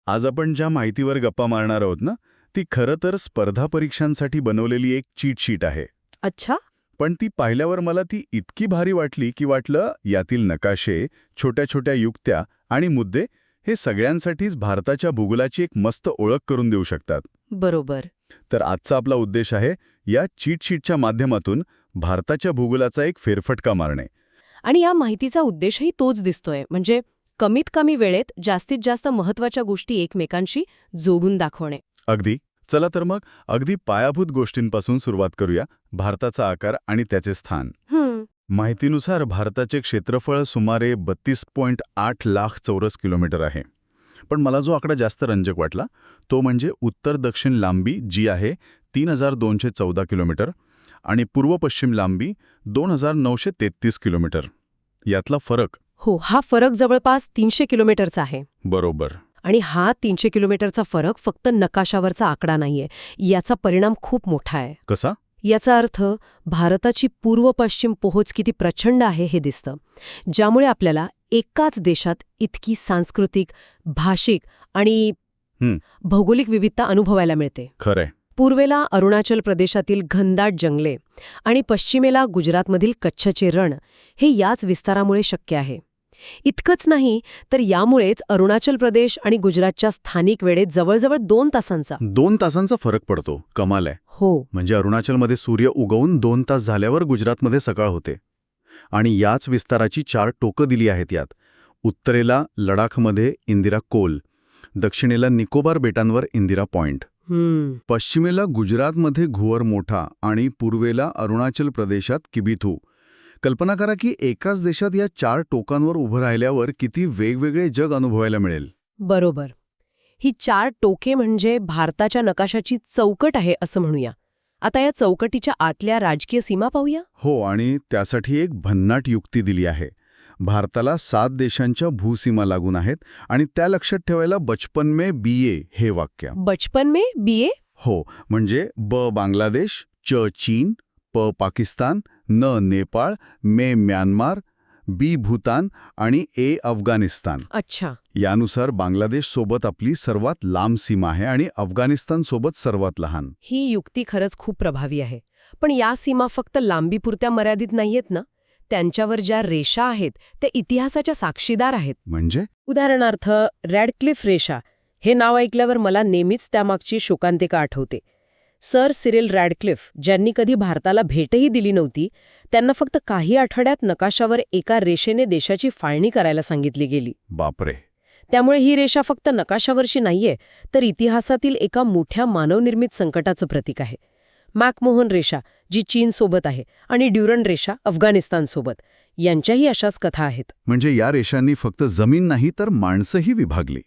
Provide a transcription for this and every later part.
आज आपण ज्या माहितीवर गप्पा मारणार आहोत ना, ती खरं तर स्पर्धा परीक्षांसाठी बनवलेली एक चीट शीट आहे. अच्छा. पण ती पाहिल्यावर मला ती इतकी भारी वाटली की वाटलं यातील नकाशे, छोट्या छोट्या युक्त्या आणि मुद्दे हे सगळ्यांसाठीच भारताच्या भूगोलाची एक मस्त ओळख करून देऊ शकतात. बरोबर. तर आजचा आपला उद्देश आहे या चीट शीटच्या माध्यमातून भारताच्या भूगोलाचा एक फेरफटका मारणे. आणि या माहितीचा उद्देशही तोच दिसतोय, म्हणजे कमीत कमी वेळेत जास्तीत जास्त महत्वाच्या गोष्टी एकमेकांशी जोडून दाखवणे. अगदी. चला तर मग अगदी पायाभूत गोष्टींपासून सुरुवात करूया. भारताचा आकार आणि त्याचे स्थान. माहितीनुसार भारताचे क्षेत्रफळ सुमारे 32.8 लाख चौरस किलोमीटर आहे. पण मला जो आकडा जास्त रंजक वाटला तो म्हणजे उत्तर-दक्षिण लांबी जी आहे 3214 किलोमीटर आणि पूर्व-पश्चिम लांबी 2933 किलोमीटर. यातला फरक. हो, हा फरक जवळपास 300 किलोमीटरचा आहे. बरोबर. आणि हा 300 किलोमीटरचा फरक फक्त नकाशावरचा आकडा नाहीये, याचा परिणाम खूप मोठा आहे. कसा? याचा अर्थ भारताची पूर्व-पश्चिम पोहोच किती प्रचंड आहे हे दिसतं, ज्यामुळे आपल्याला एकाच देशात इतकी सांस्कृतिक, भाषिक आणि भौगोलिक विविधता अनुभवायला मिळते. खरंय. पूर्वेला अरुणाचल प्रदेशातील घनदाट जंगले आणि पश्चिमेला गुजरातमधील कच्छचे रण हे याच विस्तारामुळे शक्य आहे. इतकंच नाही तर यामुळेच अरुणाचल प्रदेश आणि गुजरातच्या स्थानिक वेळेत जवळजवळ 2 तासांचा फरक पडतो. कमाल आहे. हो. म्हणजे अरुणाचलमध्ये सूर्य उगवून 2 तास झाल्यावर गुजरातमध्ये सकाळ होते. आणि याच विस्ताराची 4 टोकं दिली आहेत यात. उत्तरेला लडाखमध्ये इंदिरा कोल, दक्षिणेला निकोबार बेटांवर इंदिरा पॉइंट, पश्चिमेला गुजरातमध्ये घुअर मोठा आणि पूर्वेला अरुणाचल प्रदेशात किबिथू. कल्पना करा की एकाच देशात या 4 टोकांवर उभं राहिल्यावर किती वेगवेगळे जग अनुभवायला मिळेल. बरोबर. ही 4 टोके म्हणजे भारताच्या नकाशाची चौकट आहे असं म्हणूया. आता या चौकटीच्या आतल्या राजकीय सीमा पाहूया. हो, आणि त्यासाठी एक भन्नाट युक्ती दिली आहे. भारताला 7 देशांच्या भूसीमा लागून आहेत आणि त्या लक्षात ठेवायला बचपन में बीए हे वाक्य. बचपन में बीए? हो, म्हणजे ब बांगलादेश, च चीन, प पाकिस्तान, न नेपाळ, मे म्यानमार, बी भूतान आणि ए अफगाणिस्तान. अच्छा. यानुसार बांगलादेश सोबत आपली सर्वात लांब सीमा आहे आणि अफगाणिस्तान सोबत सर्वात लहान. ही युक्ती खरंच खूप प्रभावी आहे. पण या सीमा फक्त लांबीपुरत्या मर्यादित नाहीयेत ना. त्यांच्यावर ज्या रेषा आहेत त्या इतिहासाच्या साक्षीदार आहेत. म्हणजे? उदाहरणार्थ रॅडक्लिफ रेषा हे नाव ऐकल्यावर मला नेहमीच त्यामागची शोकांतिका आठवते. सर सिरिल रॅडक्लिफ, ज्यांनी कधी भारताला भेटही दिली नव्हती, त्यांना फक्त काही आठवड्यात नकाशावर एका रेषेने देशाची फाळणी करायला सांगितली गेली. बापरे. त्यामुळे ही रेषा फक्त नकाशावरची नाहीये, तर इतिहासातील एका मोठ्या मानवनिर्मित संकटाचं प्रतीक आहे. मॅकमोहन रेषा जी चीनसोबत आहे आणि ड्युरंड रेषा अफगाणिस्तानसोबत, यांच्याही अशाच कथा आहेत. म्हणजे या रेषांनी फक्त जमीन नाही तर माणसंही विभागली.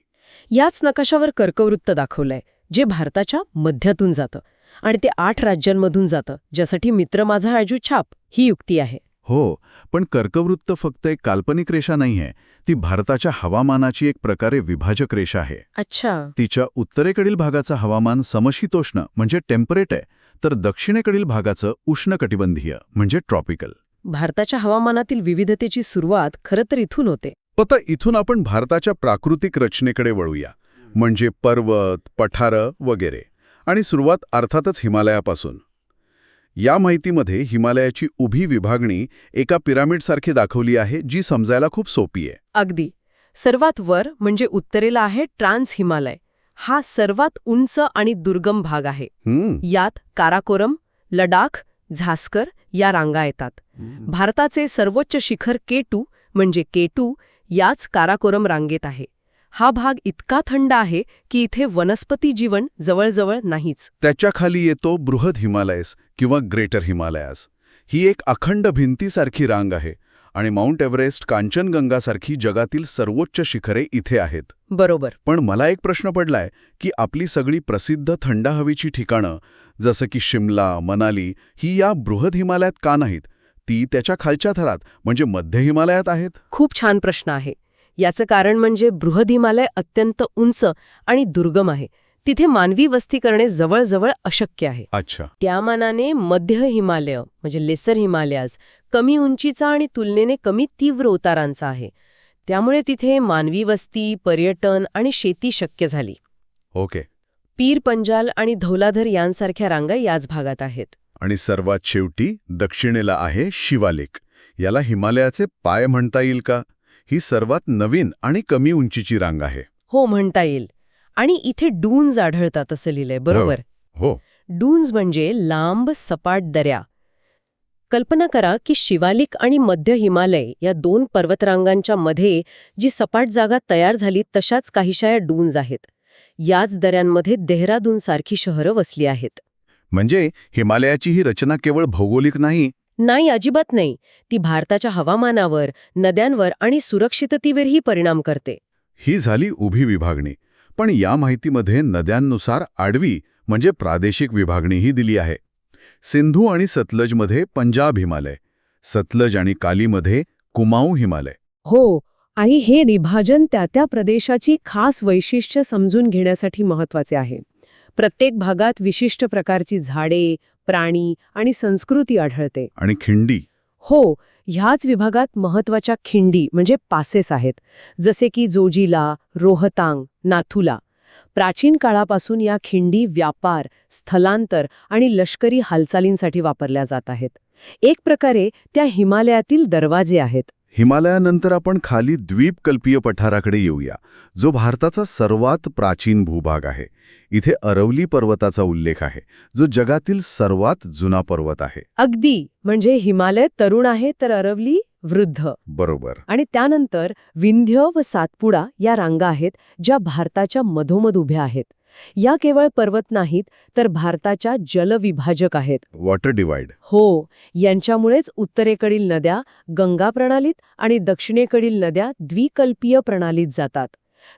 याच नकाशावर कर्कवृत्त दाखवलंय, जे भारताच्या मध्यातून जातं आणि ते 8 राज्यांमधून जातं, ज्यासाठी मित्र माझा आजू छाप ही युक्ती आहे. हो, पण कर्कवृत्त फक्त एक काल्पनिक रेषा नाहीये. ती भारताच्या हवामानाची एक प्रकारे विभाजक रेषा आहे. अच्छा. तिच्या उत्तरेकडील भागाचं हवामान समशीतोष्ण म्हणजे टेम्परेट आहे, तर दक्षिणेकडील भागाचं उष्णकटिबंधीय म्हणजे ट्रॉपिकल. भारताच्या हवामानातील विविधतेची सुरुवात खरं तर इथून होते. आता इथून आपण भारताच्या प्राकृतिक रचनेकडे वळूया, म्हणजे पर्वत, पठारं वगैरे. आणि सुरुवात अर्थातच हिमालयापासून. या माहितीमध्ये हिमालयाची उभी विभागणी एका पिरामिडसारखी दाखवली आहे, जी समजायला खूप सोपी आहे. अगदी. सर्वात वर म्हणजे उत्तरेला आहे ट्रान्स हिमालय. हा सर्वात उंच आणि दुर्गम भाग आहे. यात काराकोरम, लडाख, झास्कर या रांगा येतात. भारताचे सर्वोच्च शिखर K2 म्हणजे K2 याच काराकोरम रांगेत आहे. हा भाग इतका थंड आहे की इथे वनस्पती जीवन जवळजवळ नाहीच. त्याच्या खाली येतो बृहद हिमालयस किंवा ग्रेटर हिमालयास. ही एक अखंड भिंतीसारखी रांग आहे आणि माउंट एव्हरेस्ट, कांचनगंगासारखी जगातील सर्वोच्च शिखरे इथे आहेत. बरोबर. पण मला एक प्रश्न पडलाय की आपली सगळी प्रसिद्ध थंड हवेची ठिकाणं जसं की शिमला, मनाली ही या बृहद हिमालयात का नाहीत? ती त्याच्या खालच्या थरात म्हणजे मध्य हिमालयात आहेत. खूप छान प्रश्न आहे. याचं कारण म्हणजे बृहद हिमालय अत्यंत उंच आणि दुर्गम आहे. तिथे मानवी वस्ती करणे जवळजवळ अशक्य आहे. अच्छा. त्या मानाने मध्य हिमालय म्हणजे लेसर हिमालयाज कमी उंचीचा आणि तुलनेने कमी तीव्र उतारांचा आहे. त्यामुळे तिथे मानवी वस्ती, पर्यटन आणि शेती शक्य झाली. ओके. पीर पंजाल आणि धौलाधर यांसारख्या रांगा याच भागात आहेत. आणि सर्वात शेवटी दक्षिणेला आहे शिवालिक. याला हिमालयाचे पाय म्हणता येईल का? ही सर्वात नवीन आणि कमी उंचीची रांग आहे. हो, म्हणता येईल. आणि इथे डून्स आढळतात असं लिहिलंय, बरोबर? हो. डून्स म्हणजे लांब सपाट दऱ्या. कल्पना करा की शिवालिक आणि मध्य हिमालय या दोन पर्वतरांगांच्या मध्ये जी सपाट जागा तयार झाली तशाच काहीशा या डून्स आहेत. याच दऱ्यांमध्ये देहरादूनसारखी शहरं वसली आहेत. म्हणजे हिमालयाची ही रचना केवळ भौगोलिक नाही. नाही, अजिबात नाही. ती भारताच्या हवामानावर, नद्यांवर आणि सुरक्षिततेवरही परिणाम करते. ही झाली उभी विभागणी. पण या माहितीमध्ये नद्यांनुसार आडवी म्हणजे प्रादेशिक विभागणीही दिली आहे. सिंधू आणि सतलजमध्ये पंजाब हिमालय, सतलज आणि कालीमध्ये कुमाऊ हिमालय. हो, आणि हे विभाजन त्या प्रदेशाची खास वैशिष्ट्य समजून घेण्यासाठी महत्वाचे आहे. प्रत्येक भागात विशिष्ट प्रकारची झाडे, प्राणी आणि संस्कृती आढळते. आणि खिंडी. हो, ह्याच विभागात महत्वाच्या खिंडी म्हणजे पासेस आहेत, जसे की जोजिला, रोहतांग, नाथुला. प्राचीन काळापासून या खिंडी व्यापार, स्थलांतर आणि लष्करी हालचालींसाठी वापरल्या जात आहेत. एक प्रकारे त्या हिमालयातील दरवाजे आहेत. हिमालयानंतर आपण खाली द्वीपकल्पीय पठाराकडे येऊया, जो भारताचा सर्वात प्राचीन भूभाग आहे. इथे अरवली पर्वताचा उल्लेख आहे, जो जगातील सर्वात जुना पर्वत आहे. अगदी, म्हणजे हिमालय तरुण आहे तर अरवली वृद्ध. बरोबर. आणि त्यानंतर विंध्य व सातपुडा या रांगा आहेत, ज्या भारताच्या मधोमध उभ्या आहेत. या केवळ पर्वत नाहीत, तर भारताच्या जलविभाजक आहेत. Water divide. हो, यांच्यामुळेच उत्तरेकडील नद्या गंगा प्रणालीत आणि दक्षिणेकडील नद्या द्विकल्पीय प्रणालीत जातात.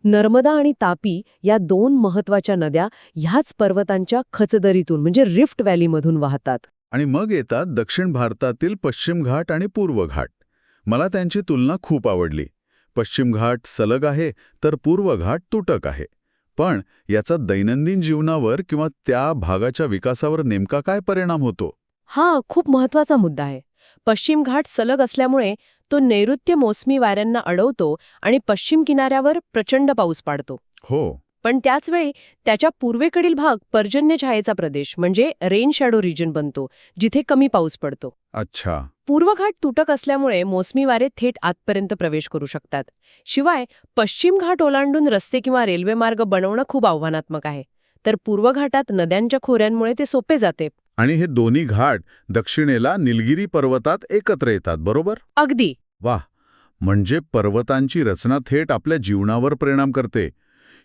नर्मदा आणि तापी या दोन महत्वाच्या नद्या ह्याच पर्वतांच्या खचदरीतून म्हणजे रिफ्ट व्हॅलीमधून वाहतात. आणि मग येतात दक्षिण भारतातील पश्चिम घाट आणि पूर्व घाट. मला त्यांची तुलना खूप आवडली. पश्चिम घाट सलग आहे, तर पूर्व घाट तुटक आहे. पण याचा दैनंदिन जीवनावर किंवा त्या भागाच्या विकासावर नेमका काय परिणाम होतो? हा खूप महत्वाचा मुद्दा आहे. पश्चिम घाट सलग असल्यामुळे तो नैऋत्य मोसमी वाऱ्यांना अडवतो आणि पश्चिम किनाऱ्यावर प्रचंड पाऊस पाडतो. हो. पण त्याचवेळी त्याच्या पूर्वेकडील भाग पर्जन्य छायेचा प्रदेश म्हणजे रेन शॅडो रिजन बनतो, जिथे कमी पाऊस पडतो. अच्छा. पूर्व घाट तुटक असल्यामुळे मोसमी वारे थेट आतपर्यंत प्रवेश करू शकतात. शिवाय पश्चिम घाट ओलांडून रस्ते किंवा रेल्वे मार्ग बनवणं खूप आव्हानात्मक आहे. तर पूर्व घाटात नद्यांच्या खोऱ्यांमुळे ते सोपे जाते. आणि हे दोन्ही घाट दक्षिणेला निलगिरी पर्वतात एकत्र येतात, बरोबर? अगदी. वाह, म्हणजे पर्वतांची रचना थेट आपल्या जीवनावर परिणाम करते.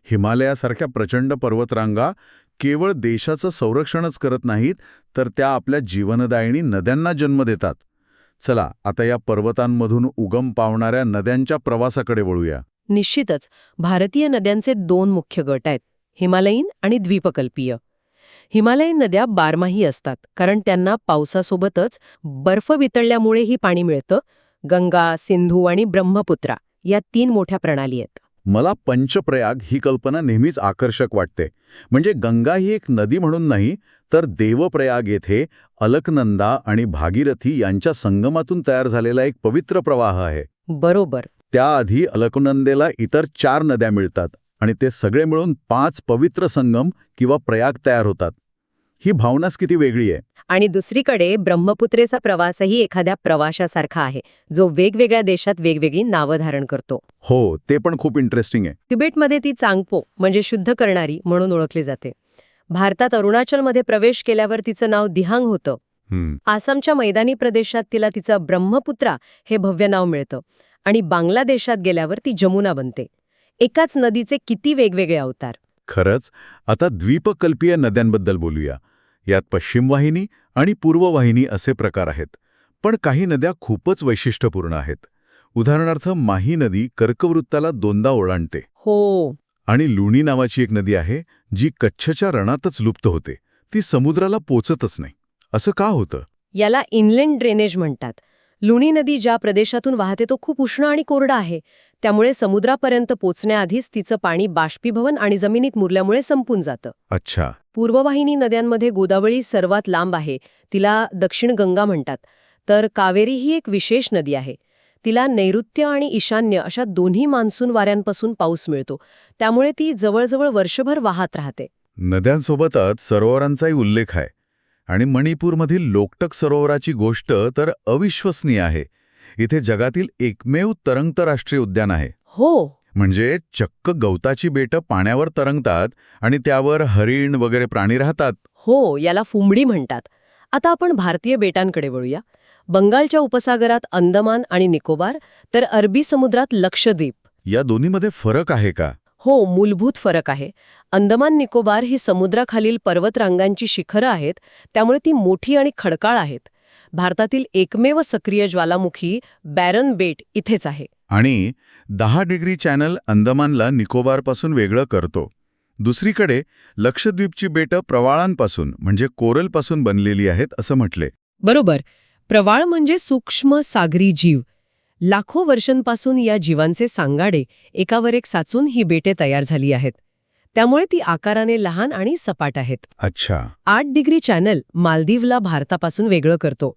हिमालयासारख्या प्रचंड पर्वतरांगा केवळ देशाचं संरक्षणच करत नाहीत, तर त्या आपल्या जीवनदायिनी नद्यांना जन्म देतात. चला, आता या पर्वतांमधून उगम पावणाऱ्या नद्यांच्या प्रवासाकडे वळूया. निश्चितच. भारतीय नद्यांचे दोन मुख्य गट आहेत, हिमालयीन आणि द्वीपकल्पीय. हिमालयीन नद्या बारमाही असतात, कारण त्यांना पावसासोबतच बर्फ वितळल्यामुळेही पाणी मिळतं. गंगा, सिंधू आणि ब्रह्मपुत्रा या 3 मोठ्या प्रणाली आहेत. मला पंचप्रयाग ही कल्पना नेहमीच आकर्षक वाटते. म्हणजे गंगा ही एक नदी म्हणून नाही, तर देवप्रयाग येथे अलकनंदा आणि भागीरथी यांच्या संगमातून तयार झालेला एक पवित्र प्रवाह आहे. बरोबर. त्याआधी अलकनंदेला इतर 4 नद्या मिळतात आणि ते सगळे मिळून 5 पवित्र संगम किंवा प्रयाग तयार होतात. ही भावनाच किती वेगळी आहे. आणि दुसरीकडे ब्रह्मपुत्रेचा प्रवासही एखाद्या प्रवाशासारखा आहे, जो वेगवेगळ्या देशात वेगवेगळी नावं धारण करतो. हो, ते पण खूप इंटरेस्टिंग आहे. तिबेटमध्ये ती चांगपो म्हणजे शुद्ध करणारी म्हणून ओळखली जाते. भारतात अरुणाचलमध्ये प्रवेश केल्यावर तिचं नाव दिहांग होतं. आसामच्या मैदानी प्रदेशात तिला तिचं ब्रह्मपुत्रा हे भव्य नाव मिळतं. आणि बांगलादेशात गेल्यावर ती जमुना बनते. एकाच नदीचे किती वेगवेगळे अवतार. खरंच. आता द्वीपकल्पीय नद्यांबद्दल बोलूया. यात पश्चिम वाहिनी आणि पूर्व वाहिनी असे प्रकार आहेत. पण काही नद्या खूपच वैशिष्ट्यपूर्ण आहेत. उदाहरणार्थ माही नदी कर्कवृत्ताला 2दा ओलांडते. हो. आणि लुणी नावाची एक नदी आहे, जी कच्छच्या रणातच लुप्त होते. ती समुद्राला पोचतच नाही. असं का होतं? याला इनलँड ड्रेनेज म्हणतात. लुणी नदी ज्या प्रदेशातून वाहते तो खूप उष्ण आणि कोरडा आहे. त्यामुळे समुद्रापर्यंत पोचण्याआधीच तिचं पाणी बाष्पीभवन आणि जमिनीत मुरल्यामुळे संपून जातं. अच्छा. पूर्ववाहिनी नद्यांमध्ये गोदावरी सर्वात लांब आहे. तिला दक्षिण गंगा म्हणतात. तर कावेरी ही एक विशेष नदी आहे. तिला नैऋत्य आणि ईशान्य अशा दोन्ही मान्सून वाऱ्यांपासून पाऊस मिळतो. त्यामुळे ती जवळजवळ वर्षभर वाहत राहते. नद्यांसोबतच सरोवरांचाही उल्लेख आहे. आणि मणिपूरमधील लोकटक सरोवराची गोष्ट तर अविश्वसनीय आहे. इथे जगातील एकमेव तरंगतं राष्ट्रीय उद्यान आहे. हो. म्हणजे चक्क गवताची बेटं पाण्यावर तरंगतात आणि त्यावर हरिण वगैरे प्राणी राहतात. हो, याला फुंबडी म्हणतात. आता आपण भारतीय बेटांकडे वळूया. बंगालच्या उपसागरात अंदमान आणि निकोबार, तर अरबी समुद्रात लक्षद्वीप. या दोन्हीमध्ये फरक आहे का? हो, मूलभूत फरक आहे. अंदमान निकोबार ही समुद्राखालील पर्वतरांगांची शिखरं आहेत, त्यामुळे ती मोठी आणि खडकाळ आहेत. भारतातील एकमेव सक्रिय ज्वालामुखी बॅरन बेट इथेच आहे. आणि 10 डिग्री चॅनल अंदमानला निकोबारपासून वेगळं करतो. दुसरीकडे लक्षद्वीपची बेटं प्रवाळांपासून म्हणजे कोरलपासून बनलेली आहेत असं म्हटले. बरोबर. प्रवाळ म्हणजे सूक्ष्म सागरी जीव. लाखो वर्षांपासून या जीवांचे सांगाडे एकावर एक साचून ही बेटे तयार झाली आहेत. त्यामुळे ती आकाराने लहान आणि सपाट आहेत. अच्छा. 8 डिग्री चॅनल मालदीवला भारतापासून वेगळं करतो,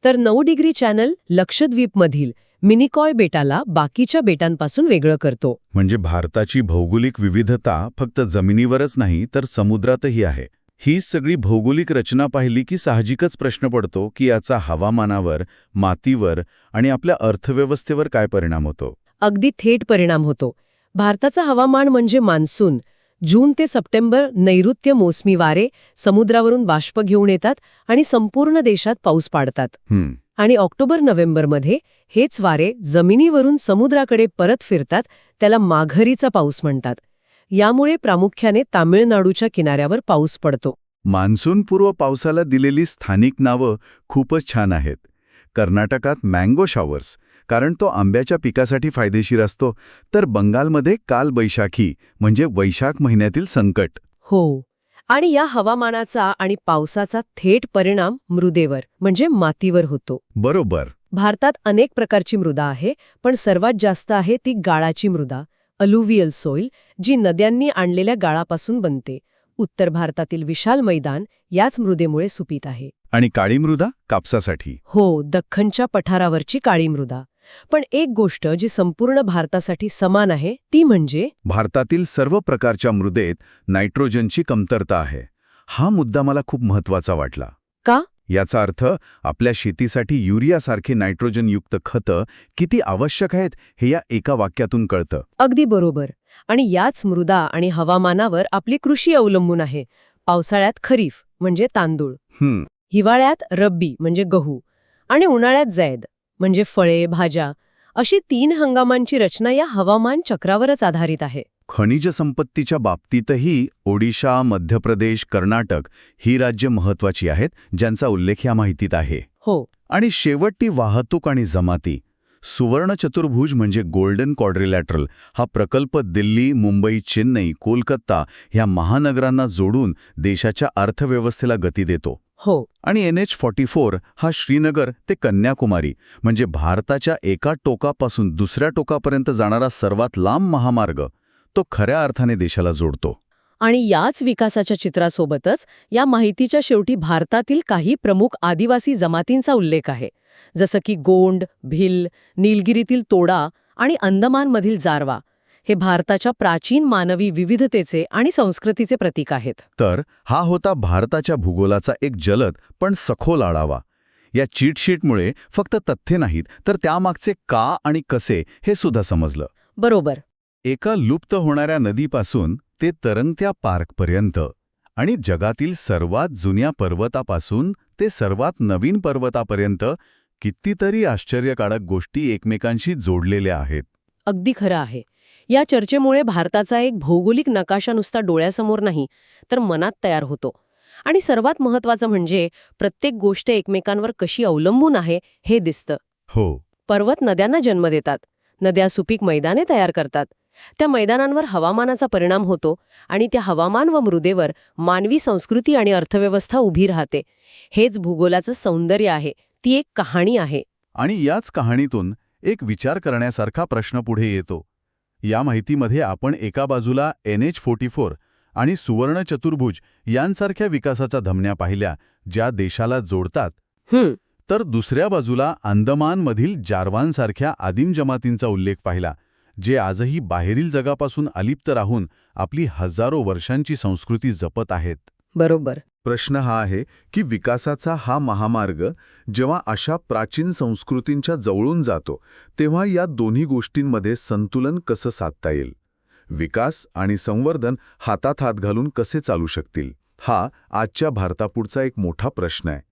तर 9 डिग्री चॅनल लक्षद्वीपमधील मिनिकॉय बेटाला बाकीच्या बेटांपासून वेगळं करतो. म्हणजे भारताची भौगोलिक विविधता फक्त जमिनीवरच नाही तर समुद्रातही आहे. ही सगळी भौगोलिक रचना पाहिली की साहजिकच प्रश्न पडतो की याचा हवामानावर, मातीवर आणि आपल्या अर्थव्यवस्थेवर काय परिणाम होतो. अगदी थेट परिणाम होतो. भारताचं हवामान म्हणजे मान्सून. जून ते सप्टेंबर नैऋत्य मोसमी वारे समुद्रावरून बाष्प घेऊन येतात आणि संपूर्ण देशात पाऊस पाडतात. आणि ऑक्टोबर-नोव्हेंबरमध्ये हेच वारे जमिनीवरून समुद्राकडे परत फिरतात. त्याला माघारीचा पाऊस म्हणतात. यामुळे प्रामुख्याने तामिळनाडूच्या किनाऱ्यावर पाऊस पडतो. मान्सूनपूर्व पावसाला दिलेली स्थानिक नावं खूपच छान आहेत. कर्नाटकात मँगो शॉवर्स, कारण तो आंब्याच्या पिकासाठी फायदेशीर असतो. तर बंगालमध्ये कालबैशाखी म्हणजे वैशाख महिन्यातील संकट. हो. आणि या हवामानाचा आणि पावसाचा थेट परिणाम मृदेवर म्हणजे मातीवर होतो. बरोबर. भारतात अनेक प्रकारची मृदा आहे, पण सर्वात जास्त आहे ती गाळाची मृदा, अलुव्हियल सॉइल, जी नद्यांनी आणलेल्या गाळापासून बनते. उत्तर भारतातील विशाल मैदान याच मृदेमुळे सुपीत आहे. आणि काळी मृदा कापसासाठी. हो, दख्खनच्या पठारावरची काळी मृदा. पण एक गोष्ट जी संपूर्ण भारतासाठी समान आहे ती म्हणजे भारतातील सर्व प्रकारच्या मृदेत नायट्रोजनची कमतरता आहे. हा मुद्दा मला खूप महत्वाचा वाटला. का? याचा अर्थ आपल्या शेतीसाठी युरियासारखे नायट्रोजनयुक्त खतं किती आवश्यक आहेत हे या एका वाक्यातून कळतं. अगदी बरोबर. आणि याच मृदा आणि हवामानावर आपली कृषी अवलंबून आहे. पावसाळ्यात खरीफ म्हणजे तांदूळ, हिवाळ्यात रब्बी म्हणजे गहू आणि उन्हाळ्यात जैद म्हणजे फळे, भाज्या. अशी 3 हंगामांची रचना या हवामान चक्रावरच आधारित आहे. खनिज संपत्तीच्या बाबतीतही ओडिशा, मध्य प्रदेश, कर्नाटक ही राज्य महत्वाची आहेत, ज्यांचा उल्लेख या माहितीत आहे. हो. आणि शेवटी वाहतूक आणि जमाती. सुवर्ण चतुर्भुज म्हणजे गोल्डन क्वाड्रिलॅटरल हा प्रकल्प दिल्ली, मुंबई, चेन्नई, कोलकाता ह्या महानगरांना जोडून देशाच्या अर्थव्यवस्थेला गती देतो. हो. आणि NH-44 हा श्रीनगर ते कन्याकुमारी म्हणजे भारताच्या एका टोकापासून दुसऱ्या टोकापर्यंत जाणारा सर्वात लांब महामार्ग, तो खऱ्या अर्थाने देशाला जोडतो. आणि याच विकासाच्या चित्रासोबतच या माहितीच्या शेवटी भारतातील काही प्रमुख आदिवासी जमातींचा उल्लेख आहे, जसं की गोंड, भिल, नीलगिरीतील तोडा आणि अंदमानमधील जारवा. हे भारताच्या प्राचीन मानवी विविधतेचे आणि संस्कृतीचे प्रतीक आहेत. तर हा होता भारताच्या भूगोलाचा एक जलद पण सखोल आढावा. या चीटशीटमुळे फक्त तथ्ये नाहीत तर त्यामागचे का आणि कसे हे सुद्धा समजलं. बरोबर. एका लुप्त होणाऱ्या नदीपासून ते तरंगत्या पार्कपर्यंत आणि जगातील सर्वात जुन्या पर्वतापासून ते सर्वात नवीन पर्वतापर्यंत कितीतरी आश्चर्यकारक गोष्टी एकमेकांशी जोडलेल्या आहेत. अगदी खरं आहे. या चर्चेमुळे भारताचा एक भौगोलिक नकाशा नुसता डोळ्यासमोर नाही तर मनात तयार होतो. आणि सर्वात महत्त्वाचं म्हणजे प्रत्येक गोष्ट एकमेकांवर कशी अवलंबून आहे हे दिसतं. हो. पर्वत नद्यांना जन्म देतात, नद्या सुपीक मैदाने तयार करतात, त्या मैदानांवर हवामानाचा परिणाम होतो आणि त्या हवामान व मृदेवर मानवी संस्कृती आणि अर्थव्यवस्था उभी राहते. हेच भूगोलाचं सौंदर्य आहे, ती एक कहाणी आहे. आणि याच कहाणीतून एक विचार करण्यासारखा प्रश्न पुढे येतो. या माहितीमध्ये आपण एका बाजूला NH-44 आणि सुवर्ण चतुर्भुज यांसारख्या विकासाच्या धमन्या पाहिल्या, ज्या देशाला जोडतात. तर दुसऱ्या बाजूला अंदमानमधील जारवांसारख्या आदिम जमातींचा उल्लेख पाहिला, जे आजही बाहेरील जगापासून अलिप्त राहून आपली हजारो वर्षांची संस्कृती जपत आहेत. बरोबर. प्रश्न हा आहे की विकासाचा हा महामार्ग जेव्हा अशा प्राचीन संस्कृतींच्या जवळून जातो, तेव्हा या दोन्ही गोष्टींमध्ये संतुलन कसं साधता येईल? विकास आणि संवर्धन हातात हात घालून कसे चालू शकतील? हा आजच्या भारतापुढचा एक मोठा प्रश्न आहे.